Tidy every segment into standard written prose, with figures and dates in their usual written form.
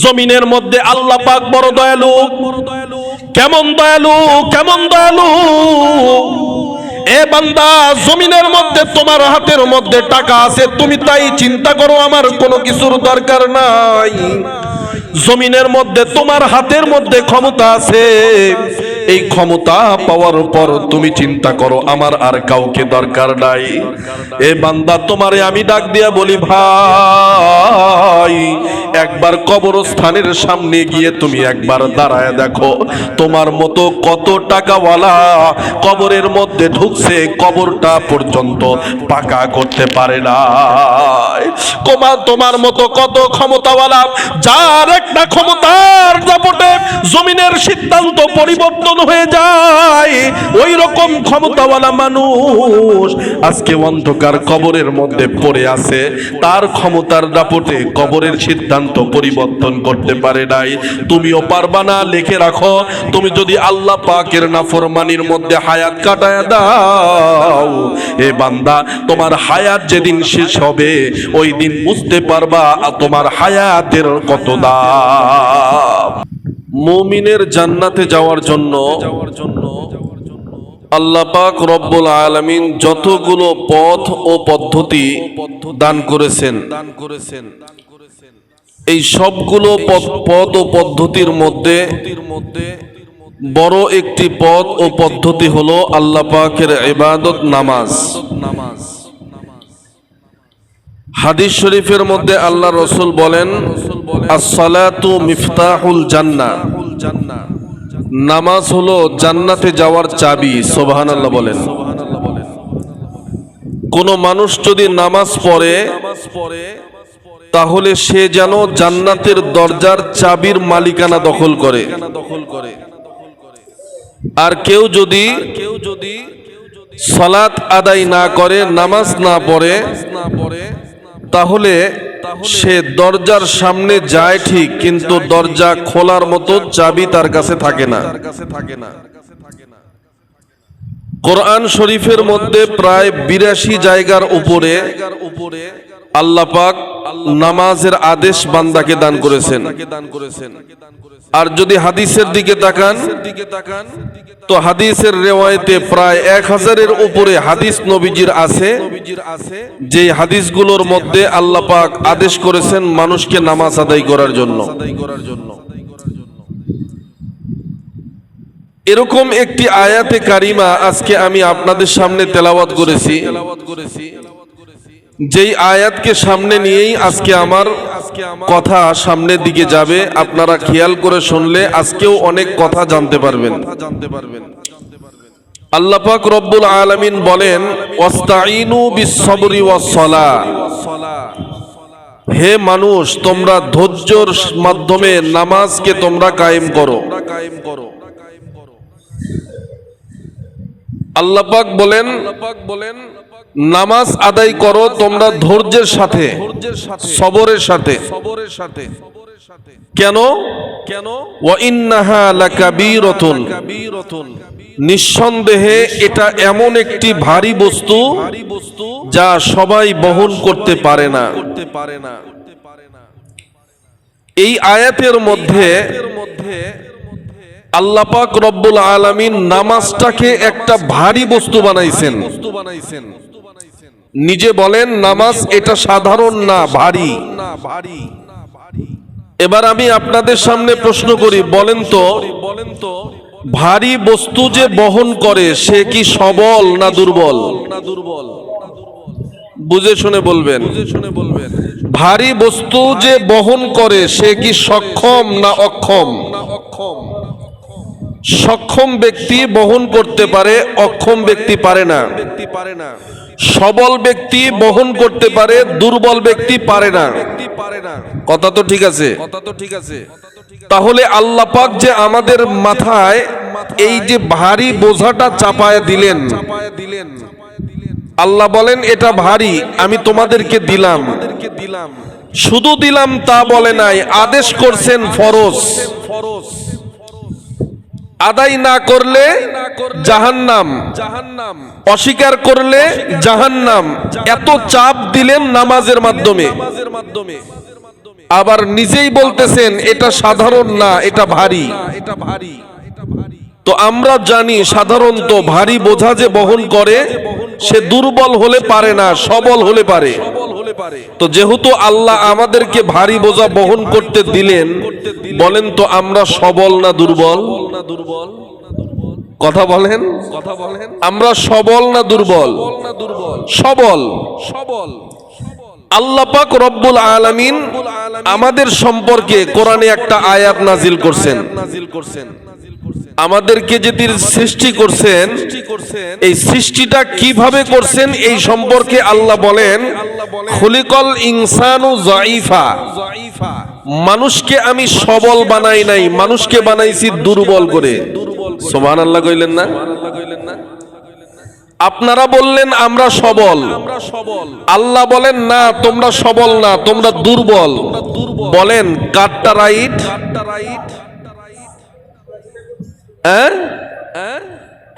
জমিনের মধ্যে আল্লাহ পাক বড় দয়ালু। কেমন দয়ালু, কেমন দয়ালু! এ বান্দা, জমিনের মধ্যে তোমার হাতের মধ্যে টাকা আছে, তুমি তাই চিন্তা করো আমার কোনো কিছুর দরকার নাই। জমিনের মধ্যে তোমার হাতের মধ্যে ক্ষমতা আছে, এই ক্ষমতা পাওয়ার পর তুমি চিন্তা করো আমার আর কাউকে দরকার নাই। এ বান্দা, তোমারে আমি ডাক দিয়া বলি, ভাই, একবার কবরস্থানের সামনে গিয়ে তুমি একবার দাঁড়ায় দেখো, তোমার মতো কত টাকাওয়ালা কবরের মধ্যে ঢুকছে, কবরটা পর্যন্ত পাকা করতে পারে না। তোমার মতো কত ক্ষমতাওয়ালা, যার একটা ক্ষমতার দাপটে জমিনের সিদ্ধান্ত পরিবর্তন হয়ে যায়, ওই রকম ক্ষমতাওয়ালা মানুষ আজকে অন্ধকার কবরের মধ্যে পড়ে আছে, তার ক্ষমতার দাপটে কবরের সিদ্ধান্ত পরিবর্তন করতে পারে নাই। তুমিও পারবা না, লিখে রাখো। তুমি যদি আল্লাহ পাকের নাফরমানির মধ্যে হায়াত কাটায় দাও, এ বান্দা, তোমার হায়াত যেদিন শেষ হবে ওই দিন বুঝতে পারবা তোমার হায়াতের কত দাম। মুমিনের জান্নাতে যাওয়ার জন্য আল্লাহ পাক রব্বুল আলামিন যতগুলো পথ ও পদ্ধতি দান করেছেন, এই সবগুলো পথ ও পদ্ধতির মধ্যে বড় একটি পথ ও পদ্ধতি হলো আল্লাহ পাকের ইবাদত, নামাজ। হাদিস শরীফের মধ্যে আল্লাহ রাসূল বলেন, আস-সালাতু মিফতাহুল জান্নাহ, নামাজ হলো জান্নাতে যাওয়ার চাবি। সুবহানাল্লাহ বলেন। কোন মানুষ যদি নামাজ পড়ে তাহলে সে যেন জান্নাতের দরজার চাবির মালিকানা দখল করে। আর কেউ যদি সালাত আদায় না করে, নামাজ না পড়ে, তাহলে সে দরজার সামনে যায় ঠিক, কিন্তু দরজা খোলার মতো চাবি তার কাছে থাকে না। কোরআন শরীফের মধ্যে প্রায় ৮২ জায়গার উপরে আল্লাহ পাক নামাজের আদেশ বান্দাকে দান করেছেন। আর যদি হাদিসের দিকে তাকান তো হাদিসের রিওয়ায়েতে প্রায় ১০০০-এর উপরে হাদিস নবীজির আছে, যে হাদিসগুলোর মধ্যে আল্লাহ পাক আদেশ করেছেন মানুষকে নামাজ আদায় করার জন্য। এরকম একটি আয়াতে কারিমা আজকে আমি আপনাদের সামনে তেলাওয়াত করেছি, যেই আয়াতকে সামনে নিয়েই আজকে আমার কথা সামনের দিকে যাবে। আপনারা খেয়াল করে শুনলে আজকেও অনেক কথা জানতে পারবেন। আল্লাহ পাক রব্বুল আলামিন বলেন, ওয়াস্তাঈনু বিস-সাবরি ওয়াস-সালাহ, হে মানুষ, তোমরা ধৈর্যের মাধ্যমে নামাজকে তোমরা কায়েম করো। আল্লাহ পাক বলেন, নামাজ আদায় করো তোমরা ধৈর্যের সাথে, সবরের সাথে। কেন? ওয়া ইন্নাহা লাকাবীরাতুন, নিঃসন্দেহে এটা এমন একটি ভারী বস্তু যা সবাই বহন করতে পারে না। এই আয়াতের মধ্যে আল্লাহ পাক রব্বুল আলামিন নামাজটাকে একটা ভারী বস্তু বানাইছেন। নিজে বলেন নামাজ এটা সাধারণ না, ভারী। এবার আমি আপনাদের সামনে প্রশ্ন করি, বলেন তো ভারী বস্তু যে বহন করে সে কি সবল না দুর্বল? বুঝে শুনে বলবেন। ভারী বস্তু যে বহন করে সে কি সক্ষম না অক্ষম? সক্ষম ব্যক্তি বহন করতে পারে, অক্ষম ব্যক্তি পারে না। সবল ব্যক্তি বহন করতে পারে, দুর্বল ব্যক্তি পারে না। কথা তো ঠিক আছে? তাহলে আল্লাহ পাক যে আমাদের মাথায় এই যে ভারী বোঝাটা চাপায় দিলেন, আল্লাহ বলেন এটা ভারী, আমি তোমাদেরকে দিলাম। শুধু দিলাম তা বলে নাই, আদেশ করছেন ফরজ। আদায় না করলে জাহান্নাম, অস্বীকার করলে জাহান্নাম। এত চাপ দিলেন নামাজের মাধ্যমে। আবার নিজেই বলতেছেন এটা সাধারণ না, এটা ভারী। তো আমরা জানি সাধারণত ভারী বোঝা যে বহন করে সে দুর্বল হলে পারে না, সবল হলে পারে। তো যেহেতু আল্লাহ আমাদেরকে ভারী বোঝা বহন করতে দিলেন, বলেন তো আমরা সবল না দুর্বল? কথা বলেন, আমরা সবল না দুর্বল? সবল। আল্লাহ পাক রব্বুল আলামিন আমাদের সম্পর্কে কোরআনে একটা আয়াত নাজিল করছেন। আমাদেরকে যে তিনি সৃষ্টি করছেন, এই সৃষ্টিটা কিভাবে করছেন এই সম্পর্কে আল্লাহ বলেন, খুলিকাল ইনসানু যায়ীফা, মানুষকে আমি সবল বানাই নাই, মানুষকে বানাইছি দুর্বল করে। সুবহানাল্লাহ কইলেন না? আপনারা বললেন আমরা সবল, আল্লাহ বলেন না তোমরা সবল না, তোমরা দুর্বল। বলেন কাটটা রাইট?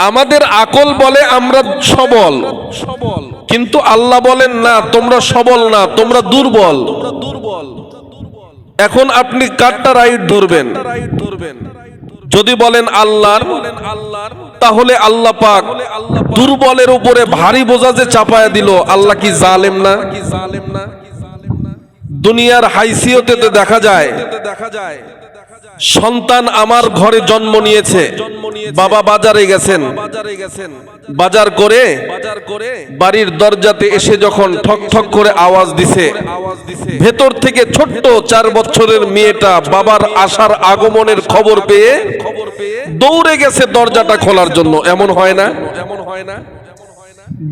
আমাদের আকল বলে আমরা সবল, কিন্তু আল্লাহ বলেন না তোমরা সবল না, তোমরা দুর্বল। এখন আপনি কাটটা রাইট ধরবেন? যদি বলেন আল্লাহর, তাহলে আল্লাহ পাক দুর্বলের উপরে ভারী বোঝা যে চাপায়া দিল, আল্লাহ কি জালেম না? দুনিয়ার হাইসিয়তে দেখা যায় সন্তান আমার ঘরে জন্ম নিয়েছে, বাবা বাজারে গেছেন, বাজার করে বাড়ির দরজাতে এসে যখন ঠক ঠক করে আওয়াজ দিছে, ভেতর থেকে ছোট্ট 4 বছরের মেয়েটা বাবার আসার আগমনের খবর পেয়ে দৌড়ে গেছে দরজাটা খোলার জন্য। এমন হয় না?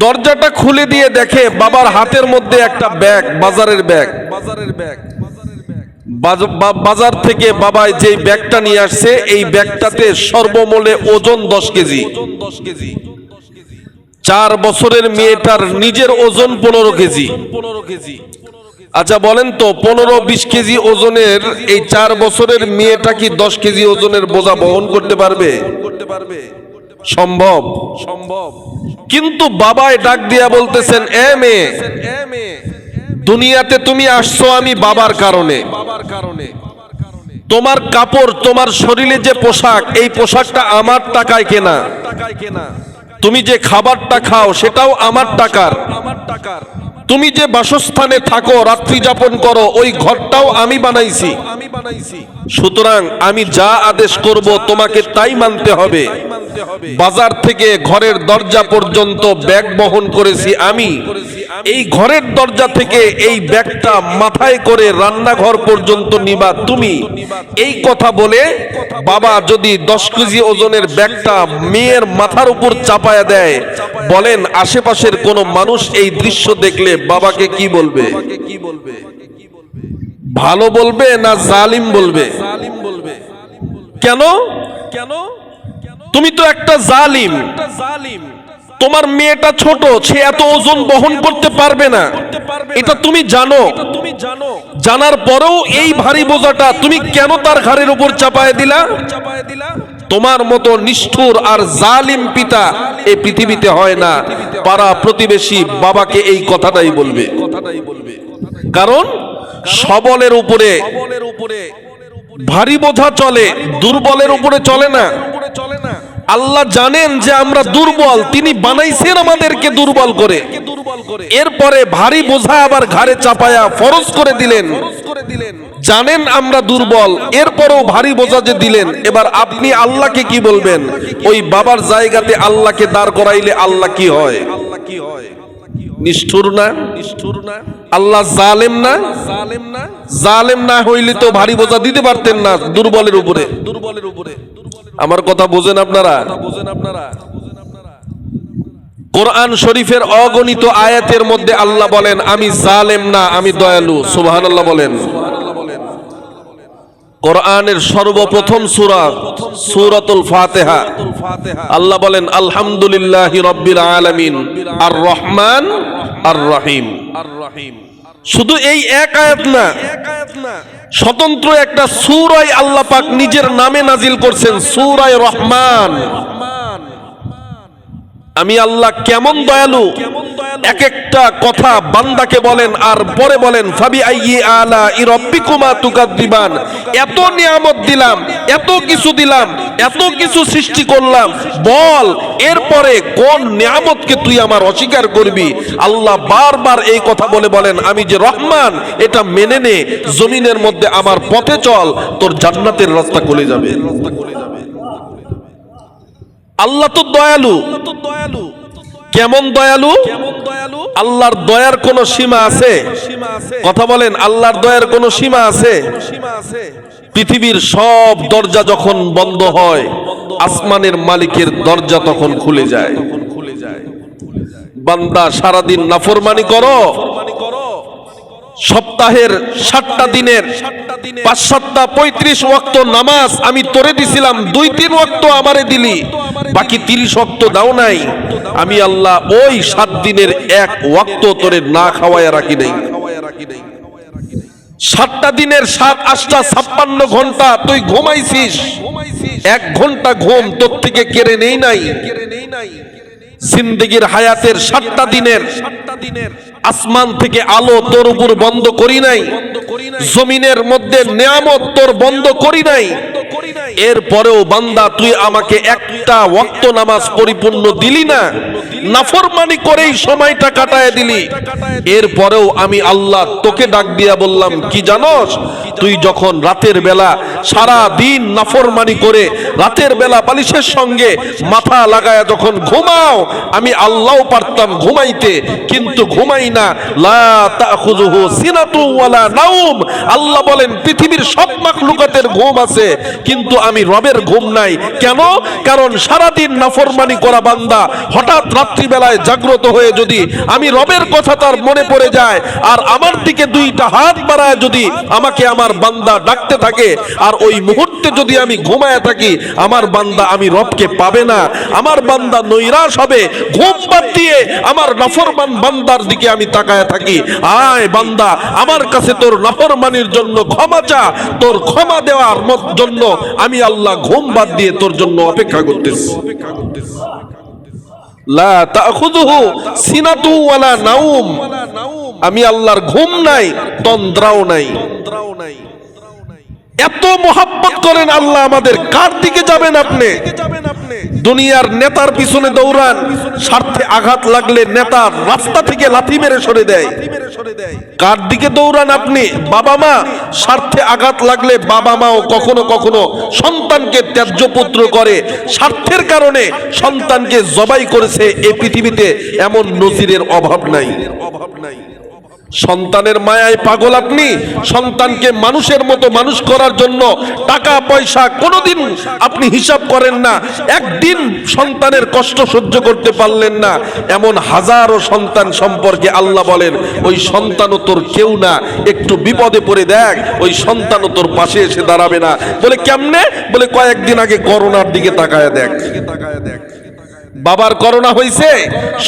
দরজাটা খুলে দিয়ে দেখে বাবার হাতের মধ্যে একটা ব্যাগ, বাজারের ব্যাগ। বাজার থেকে বাবা যে ব্যাগটা নিয়ে আসছে, এই ব্যাগটাতে সর্বমূলে ওজন 10 কেজি। 4 বছরের মেয়েটার নিজের ওজন 15 কেজি। আচ্ছা বলেন তো 15-20 কেজি ওজনের এই 4 বছরের মেয়েটা কি 10 কেজি ওজনের বোঝা বহন করতে পারবে? সম্ভব? কিন্তু বাবাই ডাক দিয়া বলতেছেন, এ মেয়ে, দুনিয়াতে তুমি আসছো আমি বাবার কারণে। তোমার কাপড়, তোমার শরীরে যে পোশাক, এই পোশাকটা আমার টাকায় কেনা। তুমি যে খাবারটা খাও সেটাও আমার টাকার। তুমি যে বাসস্থানে থাকো, রাত্রি যাপন করো, ওই ঘরটাও আমি বানাইছি। সুতরাং আমি যা আদেশ করব তোমাকে তাই মানতে হবে। বাজার থেকে ঘরের দরজা পর্যন্ত ব্যাগ বহন করেছি আমি, এই ঘরের দরজা থেকে এই ব্যাগটা মাথায় করে রান্নাঘর পর্যন্ত নিবা তুমি। এই কথা বলে বাবা যদি 10 কেজি ওজনের ব্যাগটা মেয়ের মাথার উপর চাপায়া দেয়, বলেন আশেপাশের কোনো মানুষ এই দৃশ্য দেখলে বাবাকে কি বলবে? ভালো বলবে না জালিম বলবে? কেন? তুমি তো একটা জালিম। তোমার মেয়েটা ছোট, সে এত ওজন বহন করতে পারবে না, এটা তুমি জানো। জানার পরেও এই ভারী বোঝাটা তুমি কেন তার ঘাড়ের উপর চাপায় দিলা? তোমার মতো নিষ্ঠুর আর জালিম পিতা এই পৃথিবীতে হয় না। পাড়া প্রতিবেশী বাবাকে এই কথাটাই বলবে। কারণ সবলের উপরে ভারী বোঝা চলে, দুর্বলের উপরে চলে না। আল্লাহ জানেন যে আমরা দুর্বল, তিনি বানাইছেন আমাদেরকে দুর্বল করে। এরপরে ভারী বোঝা আবার ঘাড়ে চাপায়া ফরজ করে দিলেন। জানেন আমরা দুর্বল, এরপরেও ভারী বোঝা যে দিলেন। এবার আপনি আল্লাহকে কি বলবেন? ওই বাবার জায়গাতে আল্লাহকে দাঁড় করাইলে আল্লাহ কি হয়? নিষ্ঠুর না? আল্লাহ জালেম না? জালেম না হইলে তো ভারী বোঝা দিতে পারতেন না দুর্বলের উপরে। আমার কথা বোঝেন আপনারা? কোরআন শরীফের অগণিত আয়াতের মধ্যে আল্লাহ বলেন আমি জালেম না, আমি দয়ালু। সুবহানাল্লাহ বলেন। কোরআনের সর্বপ্রথম সূরা সূরাতুল ফাতিহা, আল্লাহ বলেন আলহামদুলিল্লাহি রাব্বিল আলামিন আর রহমান আর রহিম। শুধু এই এক আয়াত না, স্বতন্ত্র একটা সূরাই আল্লাহ পাক নিজের নামে নাজিল করছেন, সূরা রহমান। আমি আল্লাহ কেমন দয়ালু, এক একটা কথা বান্দাকে বলেন আর পরে বলেন ফাবি আইয়ি আলা রাব্বিকুমা তুকাদ্দিবান। এত নিয়ামত দিলাম, এত কিছু দিলাম, এত কিছু সৃষ্টি করলাম, বল এরপরে কোন নিয়ামতকে তুই আমার অস্বীকার করবি? আল্লাহ বারবার এই কথা বলে বলেন আমি যে রহমান, এটা মেনে নে, জমিনের মধ্যে আমার পথে চল, তোর জান্নাতের রাস্তা খুলে যাবে। আল্লাহ তো দয়ালু। কেমন দয়ালু? আল্লাহর দয়ার কোনো সীমা আছে? কথা বলেন, আল্লাহর দয়ার কোনো সীমা আছে? পৃথিবীর সব দরজা যখন বন্ধ হয়, আসমানের মালিকের দরজা তখন খুলে যায়। বান্দা সারাদিন নাফরমানি করো, সপ্তাহের 7টা দিনের 5-7টা 35 ওয়াক্ত নামাজ আমি তোরে দিছিলাম, 2-3 ওয়াক্ত আমারে দিলি, বাকি 30 ওয়াক্ত দাও নাই। আমি আল্লাহ ওই 7 দিনের 1 ওয়াক্ত তোরে না খাওয়ায় রাখি নাই। 7টা দিনের 7-8টা 56 ঘন্টা তুই ঘুমাইছিস, 1 ঘন্টা ঘুম তোর থেকে কেড়ে নেই নাই। জিন্দেগির হায়াতের 7টা দিনের আসমান থেকে আলো তোর উপর বন্ধ করি নাই, জমিনের মধ্যে নিয়ামত তোর বন্ধ করি নাই। এরপরেও বান্দা তুই আমাকে একটা ওয়াক্ত নামাজ পরিপূর্ণ দিলি না, নাফরমানি করেই সময়টা কাটায় দিলি। এরপরেও আমি আল্লাহ তোকে ডাক দিয়া বললাম কি জানোস, তুই যখন রাতের বেলা সারা দিন নাফরমানি করে রাতের বেলা বালিশের সঙ্গে মাথা লাগায়া যখন ঘুমাও, আমি আল্লাহও পারতাম ঘুমাইতে, কিন্তু ঘুমাই না। লা তাখুযুহু সিনাতু ওয়ালা নাউম। আল্লাহ বলেন পৃথিবীর সব মাখলুকাতের ঘুম আছে, কিন্তু আমি রবের ঘুম নাই। কেন? কারণ সারাদিন নাফরমানি করা বান্দা হঠাৎ রাত্রিবেলায় জাগ্রত হয়ে যদি আমি রবের কথা তার মনে পড়ে যায়, আর আমার দিকে 2টা হাত বাড়ায় যদি আমাকে আমার বান্দা ডাকতে থাকে, আর ওই মুহূর্তে যদি আমি ঘুমায় থাকি, আমার বান্দা আমি রবকে পাবে না। আমার বান্দা নৈরাশ হবে, ঘুম বাদ দিয়ে আমার নাফরমান বান্দার দিকে আমি তাকায় থাকি। আয় বান্দা, আমার কাছে তোর নাফরমানির জন্য ক্ষমা চা, তোর ক্ষমা দেওয়ার জন্য আমি আল্লাহ ঘুম বাদ দিয়ে তোর জন্য অপেক্ষা করতেছি। লা তাখুযুহু সিনাতু ওয়ালা নাউম। আমি আল্লাহর ঘুম নাই, তন্দ্রাও নাই। এত মোহাব্বত করেন আল্লাহ আমাদের, কার দিকে যাবেন আপনি? দুনিয়ার নেতার পিছনে দৌড়ান, স্বার্থে আঘাত লাগলে নেতা রাস্তা থেকে লাথি মেরে সরে দেয়। কার দিকে দৌড়ান আপনি? বাবা মা, স্বার্থে আঘাত লাগলে বাবা মাও কখনো কখনো সন্তানকে ত্যায্য পুত্র করে, স্বার্থের কারণে সন্তানকে জবাই করেছে। এই পৃথিবীতে এমন নজিরের অভাব নাই। সন্তানের মায়ায় পাগল আপনি, সন্তানকে মানুষের মতো মানুষ করার জন্য টাকা পয়সা কোনোদিন আপনি হিসাব করেন না। একদিন সন্তানের কষ্ট সহ্য করতে পারলেন না, এমন হাজারো সন্তান সম্পর্কে আল্লাহ বলেন ওই সন্তানও তোর কেউ না, একটু বিপদে পড়ে দেখ, ওই সন্তানও তোর পাশে এসে দাঁড়াবে না। বলে কেমনে? বলে কয়েকদিন আগে করোনার দিকে তাকায় দেখ। বাবার করোনা হয়েছে,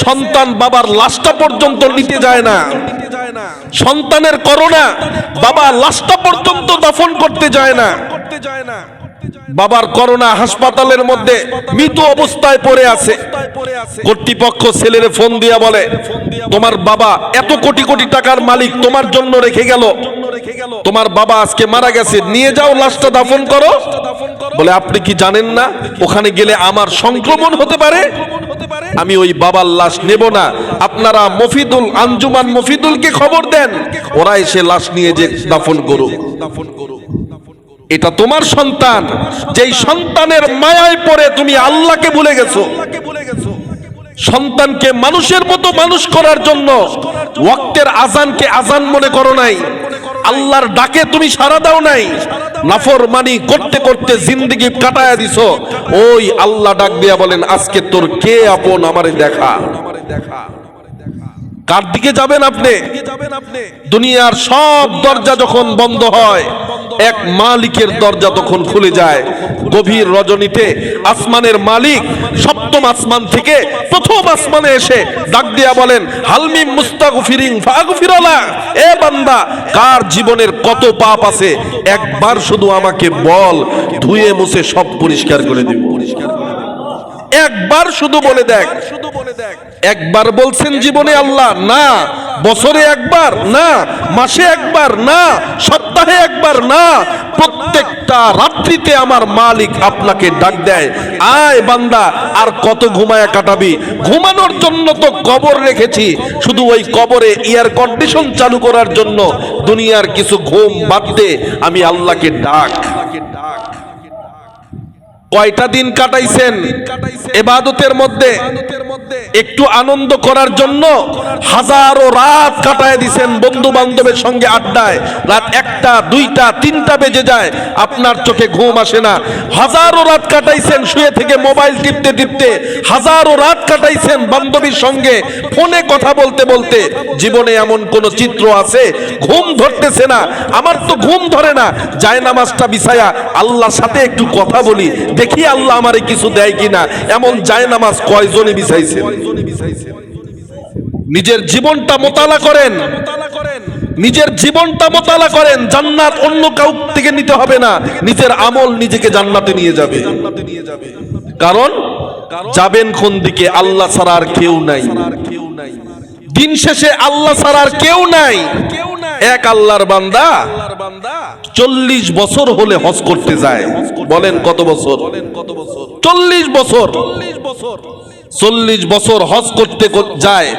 সন্তান বাবার লাশটা পর্যন্ত নিতে যায় না। সন্তানের করোনা, বাবা লাশটা পর্যন্ত দাফন করতে যায় না। বাবার করোনা, হাসপাতালের মধ্যে মৃত অবস্থায় পড়ে আছে। কর্তৃপক্ষ ছেলেরে ফোন দিয়া বলে তোমার বাবা এত কোটি কোটি টাকার মালিক তোমার জন্য রেখে গেল, তোমার বাবা আজকে মারা গেছে, নিয়ে যাও লাশটা দাফন করো। বলে আপনি কি জানেন না ওখানে গেলে আমার সংক্রমণ হতে পারে? আমি ওই বাবার লাশ নেব না, আপনারা মফিদুল, আঞ্জুমান মফিদুলকে খবর দেন, ওরা এসে লাশ নিয়ে যে দাফন করুক। এটা তোমার সন্তান, যেই সন্তানের মায়ায় পড়ে তুমি আল্লাহকে ভুলে গেছো। সন্তানকে মানুষের মতো মানুষ করার জন্য ওয়াক্তের আজানকে আজান মনে করো নাই, আল্লাহর ডাকে তুমি সাড়া দাও নাই, নাফরমানি করতে করতে জিন্দেগি কাটায়া দিছো। ওই আল্লাহ ডাক দিয়া বলেন আজকে তোর কে আপন আমারে দেখা। কার দিকে যাবেন আপনি? দুনিয়ার সব দরজা যখন বন্ধ হয়, এক মালিকের দরজা তখন খুলে যায়। গভীর রজনীতে আসমানের মালিক সপ্তম আসমান থেকে প্রথম আসমানে এসে ডাক দিয়া বলেন হালমিম মুস্তাগফিরিন ফাগফিরালা। এ বান্দা, কার জীবনের কত পাপ আছে একবার শুধু আমাকে বল, ধুয়ে মুছে সব পরিষ্কার করে দিব। একবার শুধু বলে দেখ। একবার বলছেন জীবনে আল্লাহ না, বছরে একবার না, মাসে একবার না, সপ্তাহে একবার না, প্রত্যেকটা রাত্রিতে আমার মালিক আপনাকে ডাক দেয়, আয় বান্দা আর কত ঘুমায়া কাটাবি? ঘুমানোর জন্য তো কবর রেখেছি, শুধু ওই কবরে এয়ার কন্ডিশন চালু করার জন্য দুনিয়ার কিছু ঘুম বাদ দে, আমি আল্লাহকে ডাক। কয়টা দিন কাটাইছেন ইবাদতের মধ্যে? একটু আনন্দ করার জন্য হাজারো রাত কাটায় দিছেন বন্ধু বান্ধবের সঙ্গে আড্ডায়, রাত 1টা 2টা 3টা বেজে যায়, আপনার চোখে ঘুম আসে না। হাজারো রাত কাটাইছেন শুয়ে থেকে মোবাইল টিপতে টিপতে, হাজারো রাত কাটাইছেন বান্ধবীর সঙ্গে ফোনে কথা বলতে বলতে। জীবনে এমন কোন চিত্র আছে ঘুম ধরতেছে না? আমার তো ঘুম ধরে না, জায়নামাজটা বিছায়া আল্লাহর সাথে একটু কথা বলি, দেখি আল্লাহ আমারে কিছু দেয় কিনা, এমন জায়নামাজ কয়জনে বিছাইছে? নিজের জীবনটা মোতালা করেন, নিজের জীবনটা মোতালা করেন। জান্নাত অন্য কাউ থেকে নিতে হবে না, নিজের আমল নিজেকে জান্নাতে নিয়ে যাবে। কারণ যাবেন কোন দিকে? আল্লাহ ছাড়া আর কেউ নাই। দিন শেষে আল্লাহ ছাড়া আর কেউ নাই। এক আল্লাহর বান্দা 40 বছর হলে হজ করতে যায়। বলেন কত বছর? 40 বছর। 40 বছর হজ করতে যায়।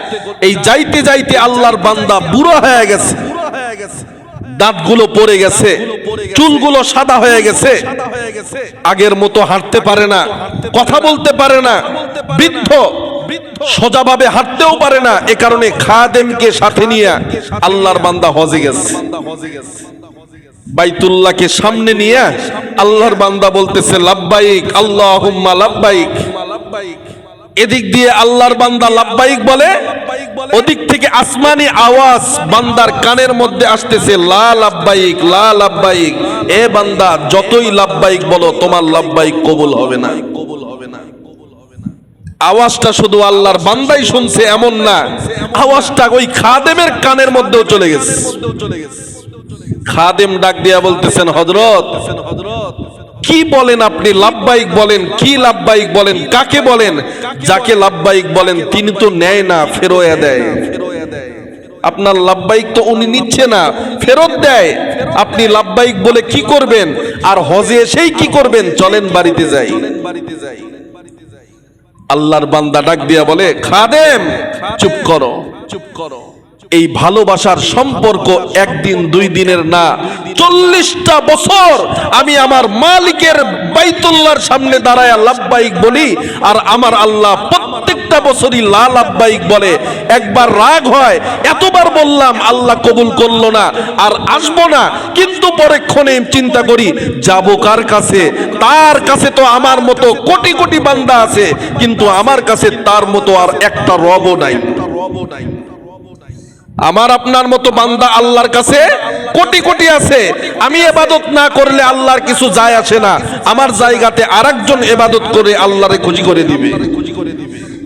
এই যাইতে যাইতে আল্লাহর বান্দা বুড়ো হয়ে গেছে, দাঁতগুলো পড়ে গেছে, চুলগুলো সাদা হয়ে গেছে, আগের মতো হাঁটতে পারে না, কথা বলতে পারে না, বৃদ্ধ, সোজাভাবে হাঁটতেও পারে না। এ কারণে খাদেমকে সাথে নিয়ে আল্লাহর বান্দা হজে গেছে। বাইতুল্লাহকে সামনে নিয়ে আল্লাহর বান্দা বলতেছে লাব্বাইক আল্লাহুম্মা লাব্বাইক। এদিক দিয়ে আল্লাহর বান্দা লাব্বাইক বলে, ওদিক থেকে আসমানি আওয়াজ বান্দার কানের মধ্যে আসতেছে লা লাব্বাইক লা লাব্বাইক। এ বান্দা যতই লাব্বাইক বলো তোমার লাব্বাইক কবুল হবে না। আওয়াজটা শুধু আল্লাহর বান্দাই শুনছে এমন না, আওয়াজটা ওই খাদেমের কানের মধ্যেও চলে গেছে। খাদেম ডাক দিয়া বলতেছেন হযরত কি বলেন আপনি? লাব্বাইক বলেন, কি লাব্বাইক বলেন? কাকে বলেন? যাকে লাব্বাইক বলেন তিনি তো নেয় না, ফেরত দেয়। আপনার লাব্বাইক তো উনি নিচ্ছে না, ফেরত দেয়। আপনি লাব্বাইক বলে কি করবেন? আর হজে এসেই কি করবেন? চলেন বাড়িতে যাই। আল্লাহর বান্দা ডাক দিয়া বলে খাদেম চুপ করো, চুপ করো। এই ভালোবাসার সম্পর্ক একদিন 2 দিনের না, 40টা বছর আমি আমার মালিকের বাইতুল্লাহর সামনে দাঁড়ায় লাব্বাইক বলি, আর আমার আল্লাহ প্রত্যেকটা বছরই লা লাব্বাইক বলে। একবার রাগ হয়, এতবার বললাম আল্লাহ কবুল করলো না, আর আসবো না। কিন্তু পরেক্ষণে চিন্তা করি যাব কার কাছে? তার কাছে তো আমার মতো কোটি কোটি বান্দা আছে, কিন্তু আমার কাছে তার মতো আর একটা রবও নাই। আমার আপনার মতো বান্দা আল্লাহর কাছে কোটি কোটি আছে। আমি ইবাদত না করলে আল্লাহর কিছু যায় আসে না, আমার জায়গাতে আরেকজন ইবাদত করে আল্লাহরে খুশি করে দিবে।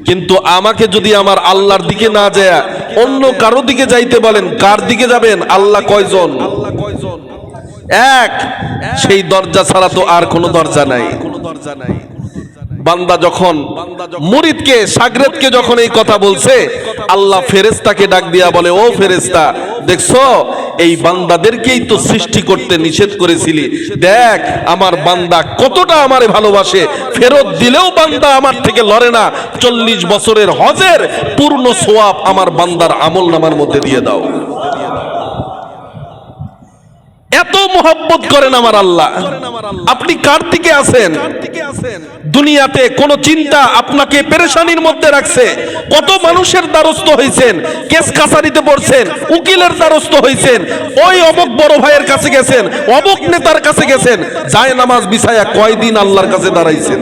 কিন্তু আমাকে যদি আমার আল্লাহর দিকে না যায় অন্য কারো দিকে যাইতে বলেন, কার দিকে যাবেন? আল্লাহ কয়জন? এক। সেই দরজা ছাড়া তো আর কোনো দরজা নাই। বান্দা যখন মুরিদকে শাগরেদকে যখন এই কথা বলছে, আল্লাহ ফেরেশতাকে ডাক দিয়া বলে, ও ফেরেশতা দেখছো এই বান্দাদেরকেই তো সৃষ্টি করতে নিষেধ করেছিলি, দেখ আমার বান্দা কতটা আমারে ভালোবাসে, ফেরত দিলেও বান্দা আমার থেকে লড়ে না। 40 বছরের হজের পূর্ণ সওয়াব আমার বান্দার আমলনামার মধ্যে দিয়ে দাও। এত মোহাব্বত করেন আমার আল্লাহ। আপনি কার দিকে আছেন? দুনিয়াতে কোন চিন্তা আপনাকে পেরেশানির মধ্যে রাখছে? কত মানুষের দ্বারস্থ হয়েছেন, কেস কাছারিতে পড়ছেন, উকিলের দ্বারস্থ হয়েছেন, ওই অমুক বড় ভাইয়ের কাছে গেছেন, অমুক নেতার কাছে গেছেন, যায় নামাজ বিছায়া কয়দিন আল্লাহর কাছে দাঁড়াইছেন?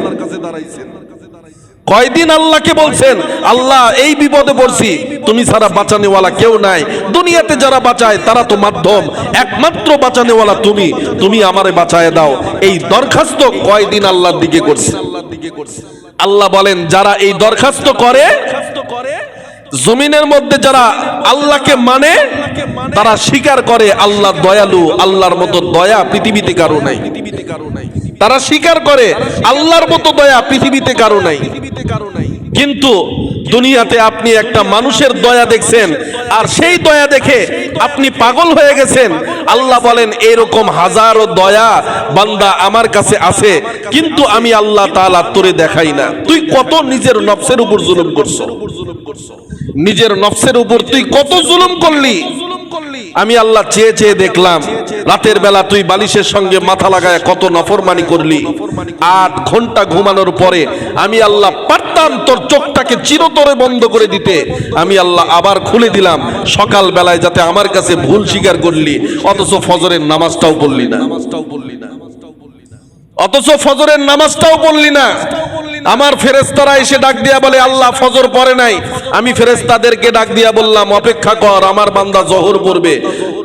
কয়দিন আল্লাহকে বলছেন আল্লাহ এই বিপদে পড়ছি, তুমি ছাড়া বাঁচানেওয়ালা কেউ নাই। দুনিয়াতে যারা বাঁচায় তারা তো মাধ্যম, একমাত্র বাঁচানেওয়ালা তুমি, তুমি আমারে বাঁচায় দাও। এই দরখাস্ত কয়দিন আল্লাহর দিকে করছে? আল্লাহ বলেন যারা এই দরখাস্ত করে, জমিনের মধ্যে যারা আল্লাহকে মানে, তারা স্বীকার করে আল্লাহ দয়ালু, আল্লাহর মতো দয়া পৃথিবীতে কারো নাই। তারা স্বীকার করে আল্লাহর মতো দয়া পৃথিবীতে কারো নাই। কিন্তু দুনিয়াতে আপনি একটা মানুষের দয়া দেখছেন, আর সেই দয়া দেখে আপনি পাগল হয়ে গেছেন। আল্লাহ বলেন এরকম হাজারো দয়া বান্দা আমার কাছে আছে, কিন্তু আমি আল্লাহ তাআলা তোরে দেখাই না। তুই কত নিজের নফসের উপর জুলুম করছো, নিজের নফসের উপর তুই কত জুলুম করলি। আমি আল্লাহ চেয়ে চেয়ে দেখলাম, রাতের বেলা তুই বালিশের সঙ্গে মাথা লাগায় কত নফরমানি করলি। 8 ঘন্টা ঘুমানোর পরে আমি আল্লাহ পারতাম তোর চোখটাকে চিরতরে বন্ধ করে দিতে, আমি আল্লাহ আবার খুলে দিলাম সকাল বেলায়, যাতে আমার কাছে ভুল স্বীকার করলি, অথচ ফজরের নামাজটাও পড়লি না, অথচ ফজরের নামাজটাও পড়লি না। আমার ফেরেশতারা এসে ডাক দিয়া বলে আল্লাহ ফজর পড়ে নাই। আমি ফেরেশতাদেরকে ডাক দিয়া বললাম অপেক্ষা কর, আমার বান্দা জোহর পড়বে।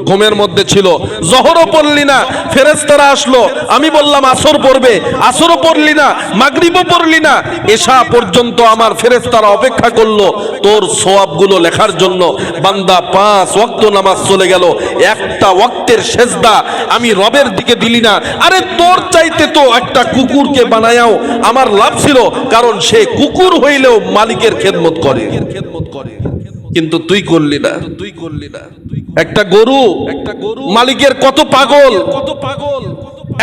ঘুমের মধ্যে ছিল, জোহরও পড়লি না। ফেরেশতারা আসলো, আমি বললাম আসর পড়বে, আসরও পড়লি না, মাগরিবও পড়লি না। এশা পর্যন্ত আমার ফেরেশতারা অপেক্ষা করলো তোর সওয়াবগুলো লেখার জন্য। বান্দা 5 ওয়াক্ত নামাজ চলে গেল, একটা ওয়াক্তের সেজদা আমি রবের দিকে দিলি না। আরে তোর চাইতে তো একটা কুকুরকে বানায়াও আমার লাভ ছিল, কারণ সে কুকুর হইলেও মালিকের খেদমত করে, কিন্তু তুই করলি না। একটা গরু মালিকের কত পাগল,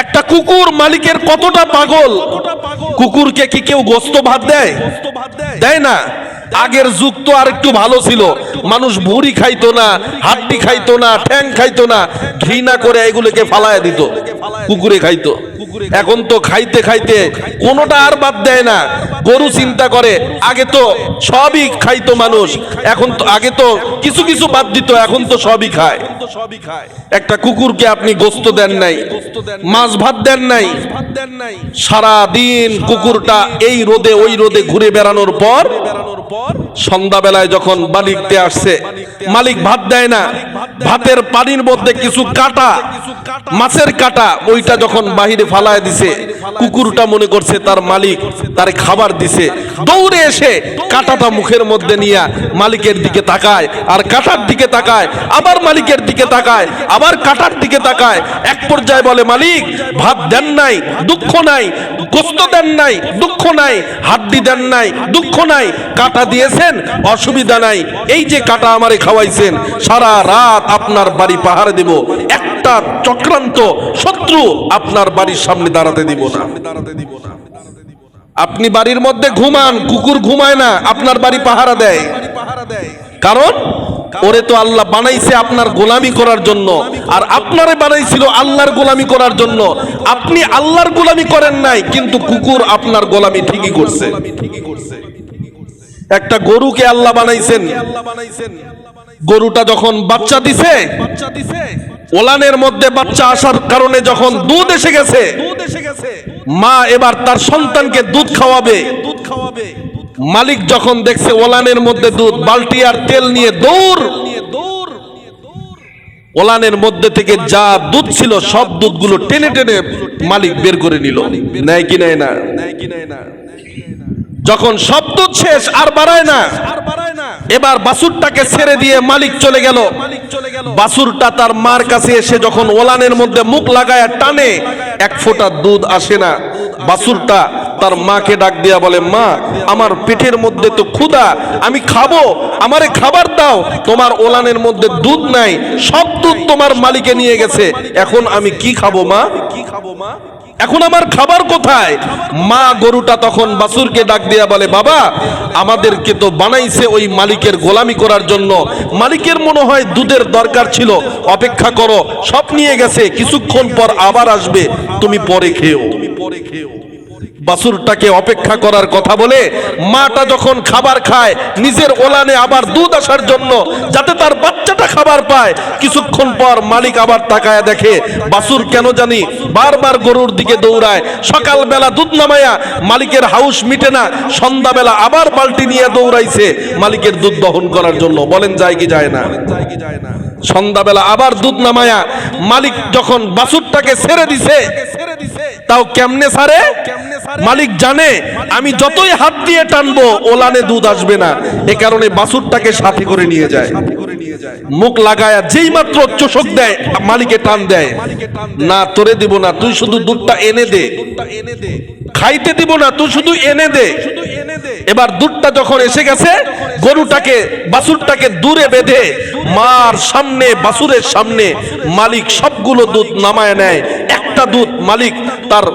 একটা কুকুর মালিকের কতটা পাগল। কুকুরকে কি কেউ গোস্ত ভাত দেয়? দেয় না। আগের যুগ তো আর একটু ভালো ছিল, মানুষ ভুঁড়ি খাইতো না, হাড্ডি খাইতো না, ঠ্যাং খাইতো না, ঘৃণা করে এগুলোকে ফালায় দিত, কুকুরে খাইতো। এখন তো খাইতে খাইতে কোনোটা আর বাদ দেয় না। গরু চিন্তা করে, আগে তো সবই খাইতো মানুষ, এখন তো আগে তো কিছু কিছু বাদ দিত, এখন তো সবই খায়। একটা কুকুরকে আপনি গোস্ত দেন নাই, মাছ ভাত দেন নাই, সারা দিন কুকুরটা এই রোদে ওই রোদে ঘুরে বেড়ানোর পর সন্ধ্যাবেলায় যখন মালিকতে আসছে, মালিক ভাত দেয় না। ভাতের পানির মধ্যে কিছু কাটা, মাছের কাটা, ওইটা যখন বাহিরে ফালায় দিছে, কুকুরটা মনে করছে তার মালিক তারে খাবার দিছে। দৌড়ে এসে কাটাটা মুখের মধ্যে নিয়ে মালিকের দিকে তাকায়, আর কাটার দিকে তাকায়, আবার মালিকের দিকে তাকায়, আবার কাটার দিকে তাকায়। এক পর্যায়ে বলে মালিক ভাত দেন নাই, দুঃখ নাই, গোস্ত দেন নাই, দুঃখ নাই, হাড্ডি দেন নাই, দুঃখ নাই, কাটা দিয়েছেন, অসুবিধা নাই। এই যে কাটা আমারে খাওয়াইছেন, সারা রাত আপনার বাড়ি পাহারা দেব, একটা চক্রান্ত শত্রু আপনার বাড়ির সামনে দাঁড়াতে দিব না। আপনি বাড়ির মধ্যে ঘুমান, কুকুর ঘুমায় না, আপনার বাড়ি পাহারা দেয়। কারণ ওরে তো আল্লাহ বানাইছে আপনার গোলামি করার জন্য, আর আপনারে বানাইছিল আল্লাহর গোলামি করার জন্য। আপনি আল্লাহর গোলামি করেন নাই, কিন্তু কুকুর আপনার গোলামি ঠিকই করছে। একটা গরুকে আল্লাহ বানাইছেন, গরুটা যখন বাচ্চা দিছে, ওলানের মধ্যে বাচ্চা আসার কারণে যখন দুধ এসে গেছে, মা এবার তার সন্তানকে দুধ খাওয়াবে। মালিক যখন দেখছে ওলানের মধ্যে দুধ, বালতি আর তেল নিয়ে দৌড়, ওলানের মধ্যে থেকে যা দুধ ছিল সব দুধগুলো টেনে টেনে মালিক বের করে নিল। নেয় কি নেয় না? যখন সব দুধ শেষ, আর বাড়ায় না, এবার বাছুরটাকে ছেড়ে দিয়ে মালিক চলে গেল। বাছুরটা তার মার কাছে এসে যখন ওলানের মধ্যে মুখ লাগায় টানে, এক ফোঁটা দুধ আসে না। বাছুরটা তার মাকে ডাক দিয়া বলে, মা আমার পেটের মধ্যে তো ক্ষুধা, আমি খাবো, আমারে খাবার দাও। তোমার ওলানের মধ্যে দুধ নাই, সব দুধ তোমার মালিকে নিয়ে গেছে, এখন আমি কি খাবো মা? এখন আমার খাবার কোথায়? মা গরুটা তখন বাছুরকে ডাক দিয়া বলে, বাবা আমাদেরকে তো বানাইছে ওই মালিকের গোলামি করার জন্য, মালিকের মনে হয় দুধের দরকার ছিল, অপেক্ষা করো, সব নিয়ে গেছে, কিছুক্ষণ পর আবার আসবে, তুমি পরে খেও। বাছুরটাকে অপেক্ষা করার কথা বলে মাটা যখন খাবার খায়, নিজের ওলানে আবার দুধ আসার জন্য, যাতে তার বাচ্চাটা খাবার পায়, কিছুক্ষণ পর মালিক আবার তাকায় দেখে বাছুর কেন জানি বারবার গরুর দিকে দৌড়ায়। সকালবেলা দুধ নামায়া মালিকের হাউস মিটে না, সন্ধ্যাবেলা আবার বালতি নিয়ে দৌড়াইছে মালিকের দুধ দহন করার জন্য। বলেন যায় কি যায় না? সন্ধ্যাবেলা আবার দুধ নামায়া মালিক যখন বাছুরটাকে ছেড়ে দিছে, তাও কেমনে ছাড়ে? মালিক জানে আমি যতই হাত দিয়ে টানবো ওলানে দুধ আসবে না, এ কারণে বাছুরটাকে সাথে করে নিয়ে যায়। মুখ লাগায়া যেই মাত্র চোষক দেয় মালিকে টান দেয়, না তোরে দিব না, তুই শুধু দুধটা এনে দে, খাইতে দিব না, তুই শুধু এনে দে। এবার দুধটা যখন এসে গেছে, গরুটাকে বাছুরটাকে দূরে বেঁধে মার সামনে বাছুরের সামনে মালিক সবগুলো দুধ নামায় নেয়। একটা দুধ মালিক তার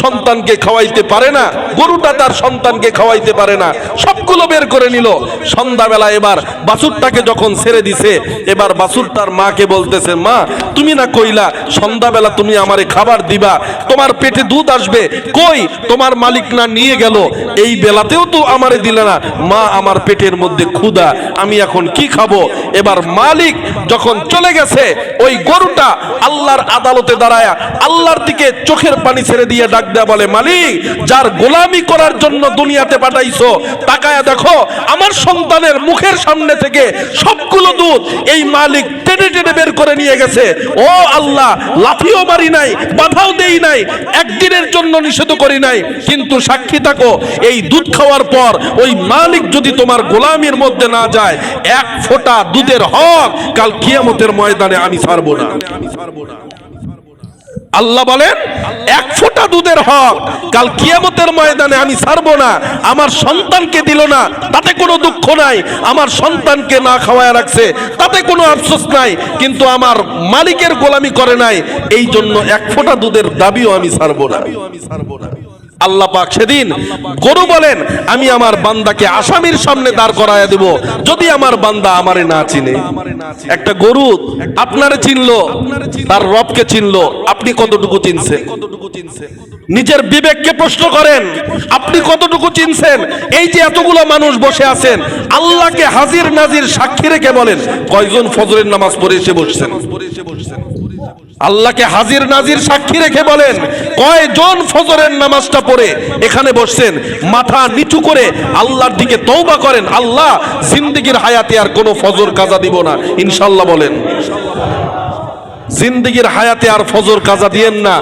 সন্তানকে খাওয়াইতে পারে না, গরুটা তার সন্তানকে খাওয়াইতে পারে না, সবগুলো বের করে নিল। সন্ধ্যাবেলা এবার বাছুরটাকে যখন ছেড়ে দিছে, এবার বাছুরটার মাকে বলতেছে, মা তুমি না কইলা সন্ধ্যাবেলা তুমি আমারে খাবার দিবা, তোমার পেটে দুধ আসবে, কই তোমার মালিক না নিয়ে গেল, এই বেলাতেও তো আমারে দিলে না। মা আমার পেটের মধ্যে ক্ষুধা, আমি এখন কি খাবো? এবার মালিক যখন চলে গেছে, ওই গরুটা আল্লাহর আদালতে দাঁড়ায় আল্লাহর দিকে চোখের পানি ছেড়ে দিয়ে ডাক দেয়া বলে, মালিক যার গোলামি করার জন্য দুনিয়াতে পাঠাইছো, তাকায়া দেখো আমার সন্তানের মুখের সামনে থেকে সবগুলো দুধ এই মালিক টেনে টেনে বের করে নিয়ে গেছে। ও আল্লাহ, লাথিও মারি নাই, বাধাও দেই নাই, একদিনের জন্য নিষেধ করি নাই, কিন্তু সাক্ষী থাকো এই দুধ খাওয়ার পর ওই মালিক যদি তোমার গোলামির মধ্যে না যায়, এক ফোঁটা দুধের হক কাল কিয়ামতের ময়দানে আমি ছাড়বো না। আল্লাহ বলেন, এক ফোঁটা দুধের হক কাল কিয়ামতের ময়দানে আমি ছাড়বো না। আমার সন্তানকে দিল না, তাতে কোনো দুঃখ নাই, আমার সন্তানকে না খাওয়ায় রাখছে, তাতে কোনো আফসোস নাই, কিন্তু আমার মালিকের গোলামি করে নাই, এই জন্য এক ফোঁটা দুধের দাবিও আমি ছাড়বো না। আল্লাহ পাক সেদিন গরু বলেন, আমি আমার বান্দাকে আসামির সামনে দাঁড় করায়া দেব যদি আমার বান্দা আমারে না চিনে। একটা গরু আপনারে চিনলো, তার রবকে চিনলো, আপনি কতটুকু চিনছেন? নিজের বিবেককে প্রশ্ন করেন, আপনি কতটুকু চিনছেন? এই যে এতগুলো মানুষ বসে আছেন, আল্লাহকে হাজির নাজির সাক্ষী রেখে বলেন, কয়জন ফজরের নামাজ পড়ে এসে বসছেন? আল্লাহকে হাজির নাজির সাক্ষী রেখে বলেন, কয়জন ফজরের নামাজটা পড়ে এখানে বসছেন? মাথা নিচু করে আল্লাহর দিকে তওবা করেন, আল্লাহ জিন্দেগীর হায়াতে আর কোনো ফজর কাজা দিব না, ইনশাআল্লাহ বলেন। জিন্দেগীর হায়াতে আর ফজর কাজা দিয়েন না,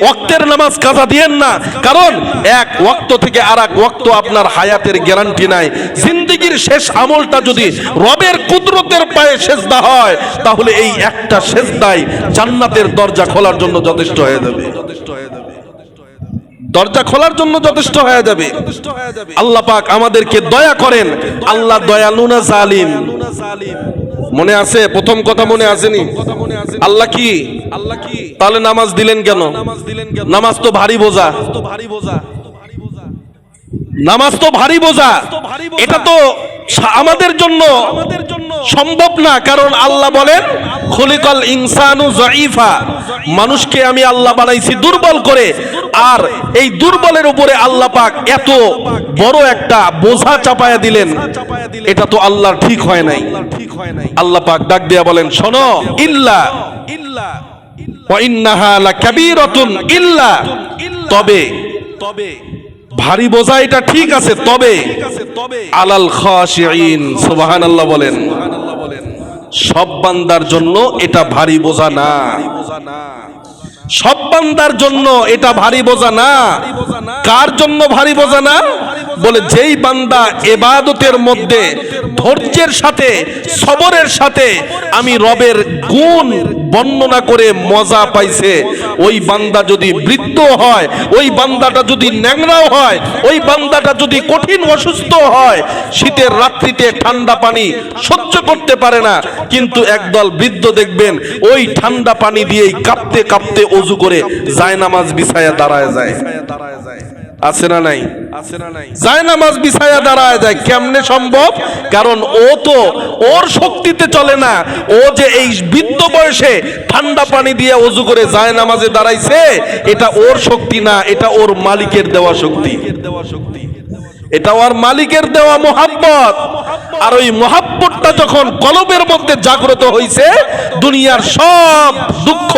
ওয়াক্তের নামাজ কাজা দিয়েন না, কারণ এক ওয়াক্ত থেকে আর এক ওয়াক্ত আপনার হায়াতের গ্যারান্টি নাই। জিন্দেগীর শেষ আমলটা যদি রবের কুদরতের পায়ে সেজদা হয়, তাহলে এই একটা সেজদাই জান্নাতের দরজা খোলার জন্য যথেষ্ট হয়ে যাবে, দরজা খোলার জন্য যথেষ্ট হয়ে যাবে। আল্লাহ পাক আমাদেরকে দয়া করেন, আল্লাহ দয়ালু না জালিম। মনে আছে? প্রথম কথা মনে আসেনি? আল্লাহ কি? তাহলে নামাজ দিলেন কেন? নামাজ তো ভারী বোঝা, নামাজ তো ভারী বোঝা, এটা তো আমাদের জন্য সম্ভব না। কারণ আল্লাহ বলেন, খুলিকাল ইনসানু যায়ীফা, মানুষকে আমি আল্লাহ বানাইছি দুর্বল করে, আর এই দুর্বলের উপরে আল্লাহ পাক এত বড় একটা বোঝা চাপায়া দিলেন, এটা তো আল্লাহর ঠিক হয় নাই। আল্লাহ পাক ডাক দিয়া বলেন, শোনো, ইল্লা ওয়া ইন্নাহা লাকাবীরাতুন, ইল্লা তবে ভারী বোঝা এটা ঠিক আছে, তবে আলাল খাশিঈন, সুবহানাল্লাহ বলেন, সব বান্দার জন্য এটা ভারী বোঝা না, সব বান্দার জন্য এটা ভারী বোঝা না। কার জন্য ভারী বোঝা না? বলে যেই বান্দা ইবাদতের মধ্যে ধৈর্যের সাথে সবরের সাথে আমি রবের গুণ বর্ণনা করে মজা পাইছে, ওই বান্দা যদি বৃদ্ধ হয়, ওই বান্দাটা যদি ন্যাংরাও হয়, ওই বান্দাটা যদি কঠিন অসুস্থ হয়, শীতের রাত্রিতে ঠান্ডা পানি সহ্য করতে পারে না, কিন্তু একদল বৃদ্ধ দেখবেন ওই ঠান্ডা পানি দিয়েই কাঁপতে কাঁপতে ওযু করে জায়নামাজ বিছায়া দাঁড়ায় যায়। আছে না নাই? জায়নামাজ বিছায়া দাঁড়ায় যায়। কেমনে সম্ভব? কারণ ও তো ওর শক্তিতে চলে না, ও যে এই বৃদ্ধ বয়সে ঠান্ডা পানি দিয়ে ওযু করে জায়নামাজে দাঁড়াইছে, এটা ওর শক্তি না, এটা ওর মালিকের দেওয়া শক্তি, এটা ওর মালিকের দেওয়া মোহাব্বত। আর ওই মোহাব্বতটা যখন কলবের মধ্যে জাগ্রত হইছে, দুনিয়ার সব দুঃখ,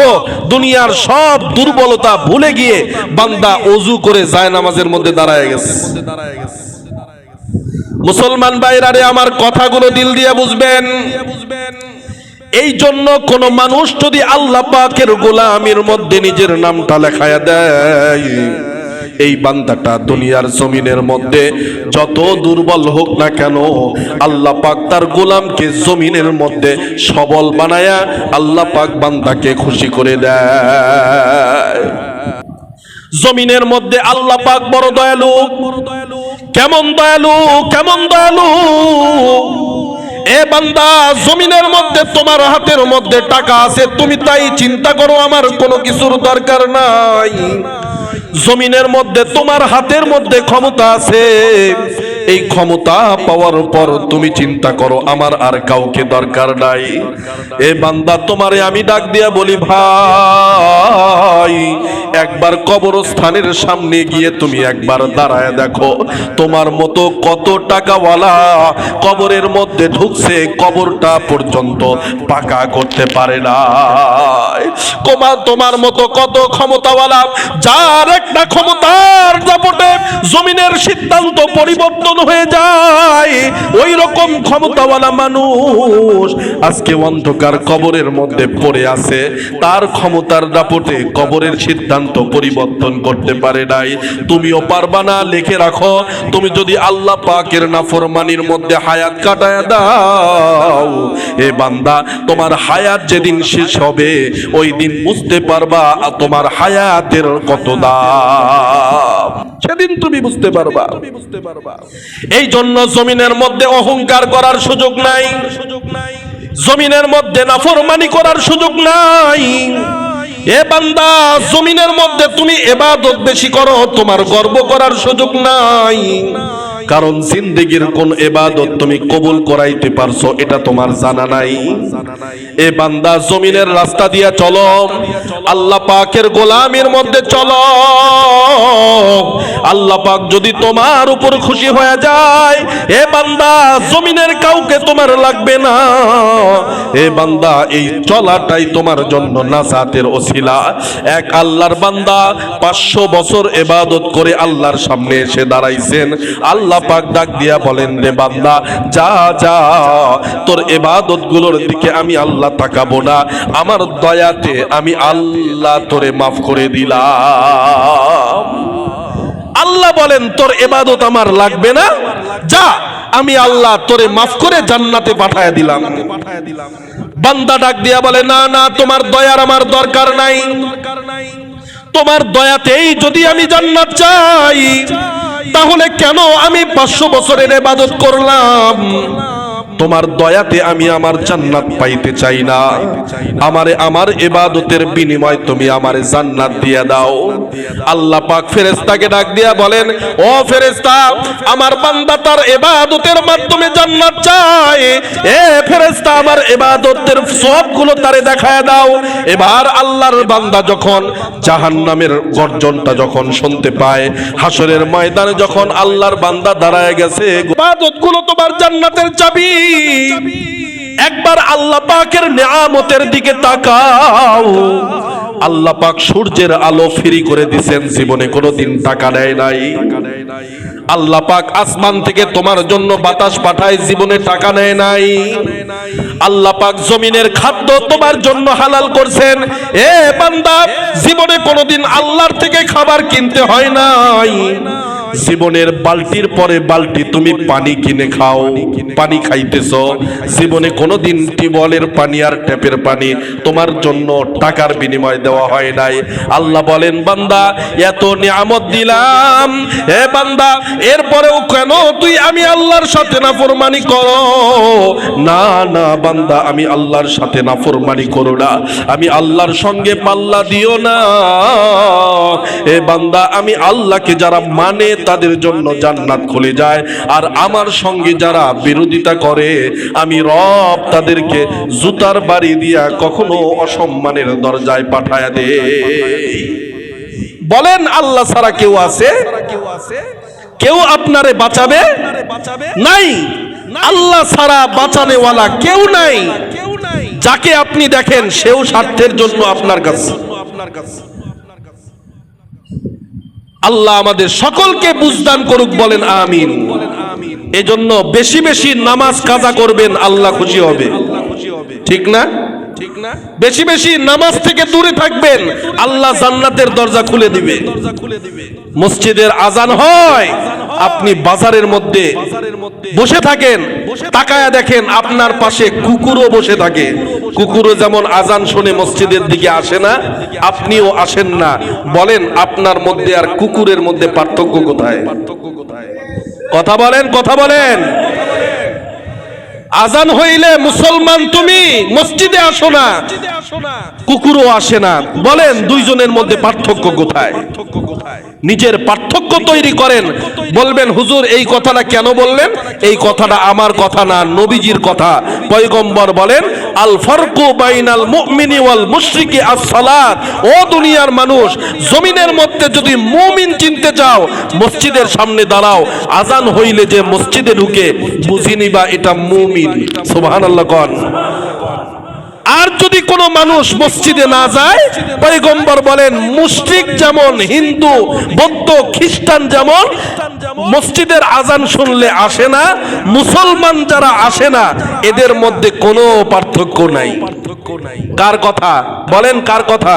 দুনিয়ার সব দুর্বলতা ভুলে গিয়ে বান্দা ওযু করে জায়নামাজের মধ্যে দাঁড়ায় গেছে। মুসলমান ভাইরা রে, আমার কথাগুলো দিল দিয়ে বুঝবেন। এই জন্য কোন মানুষ যদি আল্লাহ পাকের গোলামির মধ্যে নিজের নামটা লেখায়া দেয়, এই বান্দাটা দুনিয়ার জমিনের মধ্যে যত দুর্বল হোক না কেন, আল্লাহ পাক তার গোলামকে জমিনের মধ্যে সবল বানায়া আল্লাহ পাক বান্দাকে খুশি করে দেয়। জমিনের মধ্যে আল্লাহ পাক বড় দয়ালু। কেমন দয়ালু, কেমন দয়ালু! এ বান্দা, জমিনের মধ্যে তোমার হাতের মধ্যে টাকা আছে, তুমি তাই চিন্তা করো আমার কোনো কিছুর দরকার নাই। জমিনের মধ্যে তোমার হাতের মধ্যে ক্ষমতা আছে, এই ক্ষমতা পাওয়ার পর তুমি চিন্তা করো আমার আর কাউকে দরকার নাই। এ বান্দা, তোমারে আমি ডাক দিয়া বলি, ভাই একবার কবরস্থানের সামনে গিয়ে তুমি একবার দাঁড়ায় দেখো, তোমার মতো কত টাকাওয়ালা কবরের মধ্যে ঢুকছে, কবরটা পর্যন্ত পাকা করতে পারে না। তোমার মতো কত ক্ষমতাওয়ালা, যার একটা ক্ষমতার দাপটে জমিনের সিদ্ধান্ত পরিবর্তন হয়ে যায়, ওই রকম ক্ষমতাওয়ালা মানুষ আজকে অন্ধকার কবরের মধ্যে পড়ে আছে, তার ক্ষমতার দাপটে কবরের সিদ্ধান্ত পরিবর্তন করতে পারে নাই। তুমিও পারবা না, লিখে রাখো। তুমি যদি আল্লাহ পাকের নাফরমানির মধ্যে হায়াত কাটায় দাও, এ বান্দা, তোমার হায়াত যেদিন শেষ হবে ওই দিন বুঝতে পারবা তোমার হায়াতের কত দাম, সেদিন তুমি বুঝতে পারবা। এই জন্য জমিনের মধ্যে অহংকার করার সুযোগ নাই, জমিনের মধ্যে নাফরমানি করার সুযোগ নাই। এ বান্দা, জমিনের মধ্যে তুমি ইবাদত বেশি করো, তোমার গর্ব করার সুযোগ নাই, কারণ জিন্দেগির কোন ইবাদত তুমি কবুল করাইতে পারছো এটা তোমার জানা নাই। এ বান্দা, জমিনের রাস্তা দিয়ে চলো, আল্লাহ পাকের গোলামির মধ্যে চলো। আল্লাহ পাক যদি তোমার উপর খুশি হয়ে যায়, এ বান্দা, জমিনের কাউকে তোমার লাগবে না। এ বান্দা, এই চলাটাই তোমার জন্য নাজাতের ওসিলা। এক আল্লাহর বান্দা 500 বছর ইবাদত করে আল্লাহর সামনে এসে দাঁড়াইছেন। আল্লাহ পাক ডাক দিয়া বলেন, রে বান্দা, যা যা, তোর ইবাদত গুলোর দিকে আমি আল্লাহ তাকাবো না, আমার দয়াতে আমি আল্লাহ তোরে মাফ করে দিলাম। আল্লাহ বলেন, তোর ইবাদত আমার লাগবে না, যা, আমি আল্লাহ তোরে মাফ করে জান্নাতে পাঠায় দিলাম। বান্দা ডাক দিয়া বলে, না না, তোমার দয়ার আমার দরকার নাই, তোমার দয়াতেই যদি আমি জান্নাত চাই, তাহলে কেন আমি 500 বছরের ইবাদত করলাম? তোমার দয়াতে আমি আমার জান্নাত পাইতে চাই না, আমারে আমার ইবাদতের বিনিময় তুমি আমারে জান্নাত দিয়ে দাও। আল্লাহ পাক ফেরেশতাকে ডাক দিয়া বলেন, ও ফেরেশতা, আমার বান্দা তার ইবাদতের মাধ্যমে জান্নাত চায়, এ ফেরেশতা, আমার ইবাদতের সবগুলো তারে দেখায় দাও। এবার আল্লাহর বান্দা যখন জাহান্নামের গর্জনটা যখন শুনতে পায়, হাসরের ময়দানে যখন আল্লাহর বান্দা দাঁড়ায় গেছে, ইবাদতগুলো তোমার জান্নাতের চাবি, একবার আল্লাহ পাকের নিয়ামতের দিকে তাকাও। আল্লাহ পাক সূর্যের আলো ফ্রি করে দিবেন, জীবনে কোনোদিন টাকা নেয় নাই। আল্লাহ পাক আসমান থেকে তোমার জন্য বাতাস পাঠায়, জীবনে টাকা নেয় নাই। আল্লাহ পাক জমিনের খাদ্য তোমার জন্য হালাল করছেন। এ বান্দা, জীবনে কোনোদিন আল্লাহর থেকে খাবার কিনতে হয় নাই। জীবনের বালতির পরে বালতি তুমি পানি কিনে খাও, পানি খাইতেছো। জীবনে কোনোদিন টিউবওয়েলের পানি আর ট্যাপের পানি তোমার জন্য টাকার বিনিময় দেওয়া হয় নাই। আল্লাহ বলেন, বান্দা, এত নিয়ামত দিলাম, হে বান্দা, এরপরেও কেন তুই আমি আল্লাহর সাথে নাফরমানি করো? না না বান্দা, আমি আল্লাহর সাথে নাফরমানি করো না, আমি আল্লাহর সঙ্গে পাল্লা দিও না। এ বান্দা, আমি আল্লাহকে যারা মানে তাদের জন্য জান্নাত খুলে যায়, আর আমার সঙ্গে যারা বিরোধিতা করে আমি রব তাদেরকে জুতার বাড়ি দিয়া কখনো অসম্মানের দরজায় পাঠায়া দে। বলেন, আল্লাহ ছাড়া কেউ আছে? কেউ আপনারে বাঁচাবে নাই, আল্লাহ ছাড়া বাঁচানেওয়ালা কেউ নাই। যাকে আপনি দেখেন সেও স্বার্থের জন্য আপনার কাছে। আল্লাহ আমাদের সকলকে বুঝদান করুক, বলেন আমিন। এজন্য বেশি বেশি নামাজ কাজা করবেন, আল্লাহ খুশি হবে, ঠিক না? বেশি বেশি নামাজ থেকে দূরে থাকবেন, আল্লাহ জান্নাতের দরজা খুলে দিবে। মসজিদের আজান হয়, আপনি বাজারের মধ্যে বসে থাকেন, তাকায়া দেখেন আপনার পাশে কুকুরও বসে থাকে। কুকুরও যেমন আজান শুনে মসজিদের দিকে আসে না, আপনিও আসেন না। বলেন আপনার মধ্যে আর কুকুরের মধ্যে পার্থক্য কোথায়? কথা বলেন, কথা বলেন। আজান হইলে মুসলমান তুমি মসজিদে আসো না, কুকুরও আসে না। বলেন দুইজনের মধ্যে পার্থক্য কোথায়? নিজের পার্থক্য তৈরি করেন। বলবেন হুজুর এই কথাটা কেন বললেন? এই কথাটা আমার কথা না, নবীজির কথা। পয়গম্বর বলেন আল ফারকু বাইনাল মুমিনি ওয়াল মুশরিকি আস-সালাত। ও দুনিয়ার মানুষ, জমিনের মধ্যে যদি মুমিন চিনতে চাও মসজিদের সামনে দাঁড়াও, আজান হইলে যে মসজিদে ঢুকে বুঝে নিবা এটা মুমিন। সুবহানাল্লাহ কোন। আর যদি কোনো মানুষ মসজিদে না যায়, পয়গম্বর বলেন মুশরিক যেমন, হিন্দু বৌদ্ধ খ্রিস্টান যেমন মসজিদের আজান শুনলে আসে না, মুসলমান যারা আসে না এদের মধ্যে কোনো পার্থক্য নাই। কার কথা বলেন? কার কথা?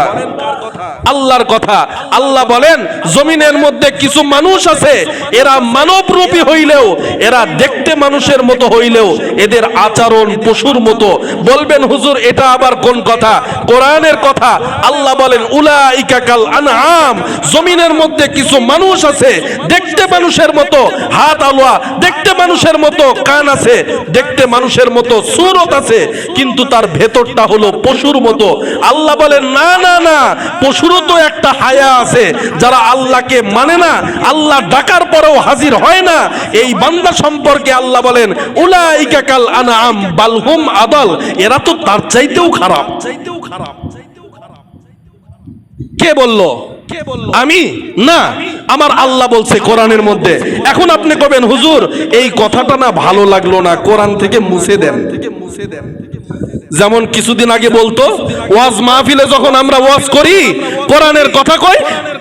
আল্লাহর কথা। আল্লাহ বলেন জমিনের মধ্যে কিছু মানুষ আছে, এরা মানবরূপী হইলেও, এরা দেখতে মানুষের মতো হইলেও এদের আচরণ পশুর মতো। বলবেন হুজুর এটা আবার কোন কথা? কোরআনের কথা। আল্লাহ বলেন উলাইকা কাল আনআম। জমিনের মধ্যে কিছু মানুষ আছে দেখতে মানুষের মতো, হাত আলোয়া, দেখতে মানুষের মতো কান আছে, দেখতে মানুষের মতো সূরত আছে, কিন্তু তার ভেতরটা হলো পশুর মতো। আল্লাহ বলেন না না না, পশুরও তো একটা হায়া আছে। যারা আল্লাহকে মানে না, আল্লাহ ডাকার পরেও হাজির হয় না, এই বান্দা সম্পর্কে আল্লাহ বলেন উলাইকা কাল আনআম বাল হুম আদাল। এরা তো তার চাইতেও খারাপ। কে বলল? আমি না, আমার আল্লাহ বলছে কোরআনের মধ্যে। এখন আপনি কবেন হুজুর এই কথাটা না ভালো লাগলো না, কোরআন থেকে মুছে দেন। যেমন কিছুদিন আগে বলতো ওয়াজ মাহফিলে যখন আমরা ওয়াজ করি কোরআনের কথা কই,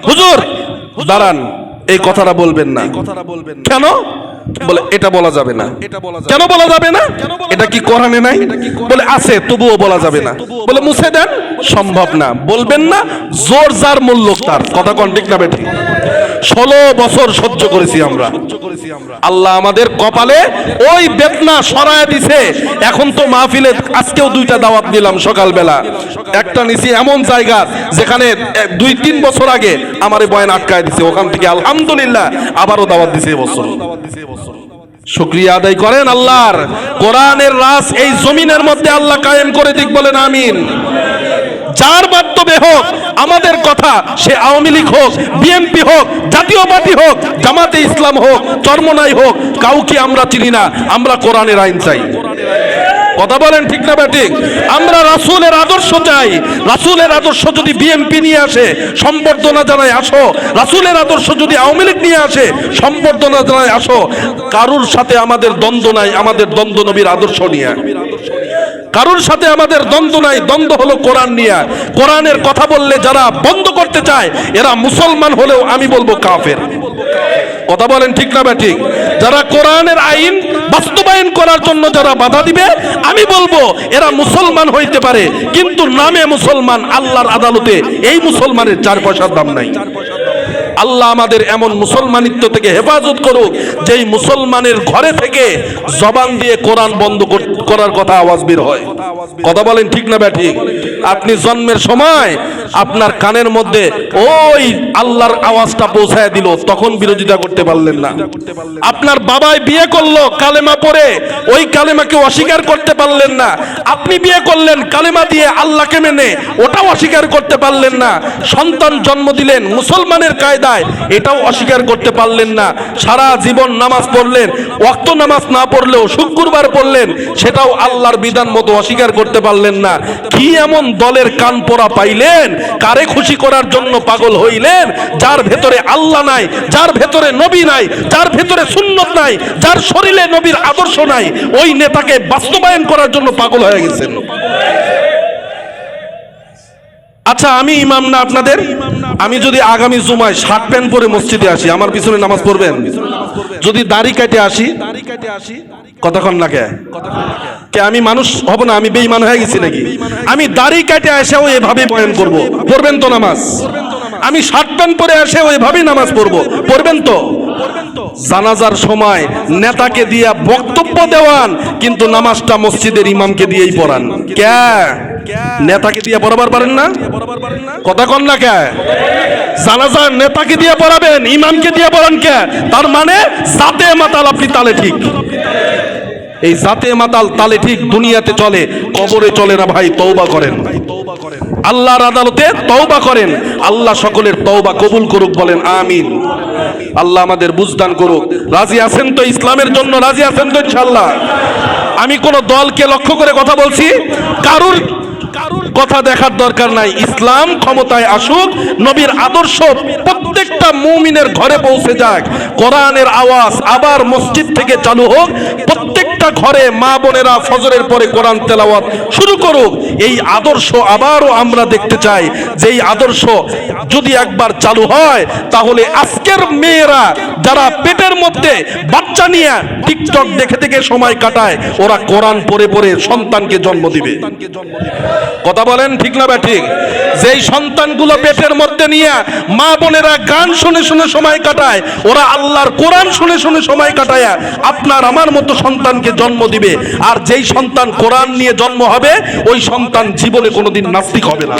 হুজুর দাঁড়ান এই কথাটা বলবেন না। কেন? বলে এটা বলা যাবে না। কেন বলা যাবে না? এটা কি কোরআনে নাই? বলে আছে, তবুও বলা যাবে না। বলে মুছে দেন, সম্ভব না। বলবেন না, জোর যার মূল্য তার। কথা কোন ঠিক না বেঠিক? 16 বছর সহ্য করেছি আমরা। আল্লাহ আমাদের কপালে ওই বেদনা সরায় দিছে। এখন তো মাহফিলে আজকেও 2টা দাওয়াত দিলাম সকালবেলা। একটা নিছি এমন জায়গা যেখানে 2-3 বছর আগে আমারে বয়ান আটকায় দিছে, ওখান থেকে আলহামদুলিল্লাহ আবারও দাওয়াত দিছে এবছর। শুকরিয়া আদায় করেন আল্লাহর। কোরআনের রাস এই জমিনের মধ্যে আল্লাহ কায়েম করে দিক, বলেন আমিন। যার মাধ্যমে হোক আমাদের কথা, সে আওয়ামী লীগ হোক, বিএনপি হোক, জাতীয় পার্টি হোক, জামাতে ইসলাম হোক, চরমনাই হোক, কাউকে আমরা চিনি না। আমরা কোরআনের আইন চাই। কথা বলেন ঠিক না ঠিক? আমরা রাসূলের আদর্শ চাই। রাসূলের আদর্শ যদি বিএনপি নিয়ে আসে সম্বর্ধনা জানাই আসো, রাসূলের আদর্শ যদি আওয়ামী লীগ নিয়ে আসে সম্বর্ধনা জানাই আসো। কারুর সাথে আমাদের দ্বন্দ্ব নাই, আমাদের দ্বন্দ্ব নবীর আদর্শ নিয়ে। কারুর সাথে আমাদের দ্বন্দ্ব নাই, দ্বন্দ্ব হলো কোরআন নিয়ে। কোরআনের কথা বললে যারা বন্ধ করতে চায় এরা মুসলমান হলেও আমি বলবো কাফের। কথা বলেন ঠিক না ঠিক? যারা কোরআনের আইন বাস্তবায়ন করার জন্য যারা বাধা দিবে আমি বলবো এরা মুসলমান হইতে পারে, কিন্তু নামে মুসলমান, আল্লাহর আদালতে এই মুসলমানের 4 পয়সার দাম নাই। আল্লাহ আমাদের এমন মুসলমানিত্ব থেকে হেফাজত করুক যেই মুসলমানের ঘরে থেকে জবান দিয়ে কোরআন বন্ধ করার কথা আওয়াজ বের হয়। কথা বলেন ঠিক না ঠিক? আপনি জন্মের সময় আপনার কানের মধ্যে ওই আল্লাহর আওয়াজটা পৌঁছায় দিল, তখন বিরোধিতা করতে পারলেন না। আপনার বাবাই বিয়ে করলো কালেমা পড়ে, ওই কালেমাকে অস্বীকার করতে পারলেন না। আপনি বিয়ে করলেন কালেমা দিয়ে আল্লাহকে মেনে, ওটাও অস্বীকার করতে পারলেন না। সন্তান জন্ম দিলেন মুসলমানের কায়দায়, এটাও অস্বীকার করতে পারলেন না। সারা জীবন নামাজ পড়লেন, ওয়াক্ত নামাজ না পড়লেও শুক্রবার পড়লেন, সেটাও আল্লাহর বিধান মতো অস্বীকার করতে পারলেন না। কি এমন দলের কান পড়া পাইলেন? কারে খুশি করার জন্য পাগল হইলেন? যার ভেতরে আল্লাহ নাই, যার ভেতরে নবী নাই, যার ভেতরে সুন্নত নাই, যার শরীরে নবীর আদর্শ নাই, ওই নেতাকে বাস্তবায়ন করার জন্য পাগল হয়ে গেছেন। আচ্ছা আমি ইমাম না আপনাদের? আমি যদি আগামী জুমায় শার্ট প্যান্ট পরে মসজিদে আসি, আমার পিছনে নামাজ পড়বেন? যদি দাড়ি কাটে আসি কতক্ষণ না কে আমি মানুষ হব না? আমি বেঈমান হয়ে গেছি নাকি? আমি দাড়ি কাটে এসেও এভাবে বয়ান করব, পড়বেন তো নামাজ? আমি শার্ট প্যান্ট পরে এসেও এভাবেই নামাজ পড়বো, পড়বেন তো? জানাজার সময় নেতাকে দিয়া বক্তব্য দেওয়ান, কিন্তু নামাজটা মসজিদের ইমামকে দিয়েই পড়ান। কে নেতাকে দিয়ে পড়াবার পারেন না? কথা কন না কে? জানাজার নেতাকে দিয়ে পড়াবেন, ইমামকে দিয়ে পড়ান কে? তার মানে জাতে মাতাল আপনি তালে ঠিক। এই জাতে মাতাল তালে ঠিক দুনিয়াতে চলে, কবরে চলে না ভাই। তওবা করেন, আল্লাহর আদালতে তওবা করেন। আল্লাহ সকলের তওবা কবুল করুক, বলেন আমিন। আল্লাহ আমাদের বুঝদান করুক। রাজি আছেন তো? ইসলামের জন্য রাজি আছেন তো ইনশাআল্লাহ? আমি কোন দলকে লক্ষ্য করে কথা বলছি, কারুর কথা দেখার দরকার নাই। ইসলাম ক্ষমতায় আসুক, নবীর আদর্শ প্রত্যেকটা মুমিনের ঘরে পৌঁছে যাক, কোরআনের আওয়াজ আবার মসজিদ থেকে চালু হোক, প্রত্যেকটা ঘরে মা বোনেরা ফজরের পরে কোরআন তেলাওয়াত শুরু করুক। এই আদর্শ আবারও আমরা দেখতে চাই। যেই আদর্শ যদি একবার চালু হয়, তাহলে আজকের মেয়েরা যারা পেটের মধ্যে বাচ্চা নিয়ে টিকটক দেখে দেখে সময় কাটায়, ওরা কোরআন পড়ে পড়ে সন্তানকে জন্ম দিবে। কথা বলেন ঠিক না ঠিক? যেই সন্তানগুলো পেটের মধ্যে নিয়ে মা বোনেরা গান শুনে শুনে সময় কাটায়, ওরা আল্লাহর কোরআন শুনে শুনে সময় কাটায় আপনার আমার মতো সন্তানকে জন্ম দিবে। আর যেই সন্তান কোরআন নিয়ে জন্ম হবে, ওই সন্তান জীবনে কোনোদিন নাস্তিক হবে না।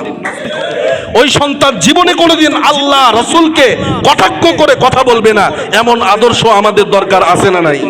ওই সন্তান জীবনে কোনোদিন আল্লাহ রাসূলকে কটাক্ষ করে কথা বলবে না। এমন আদর্শ আমাদের দরকার আছে না নাই?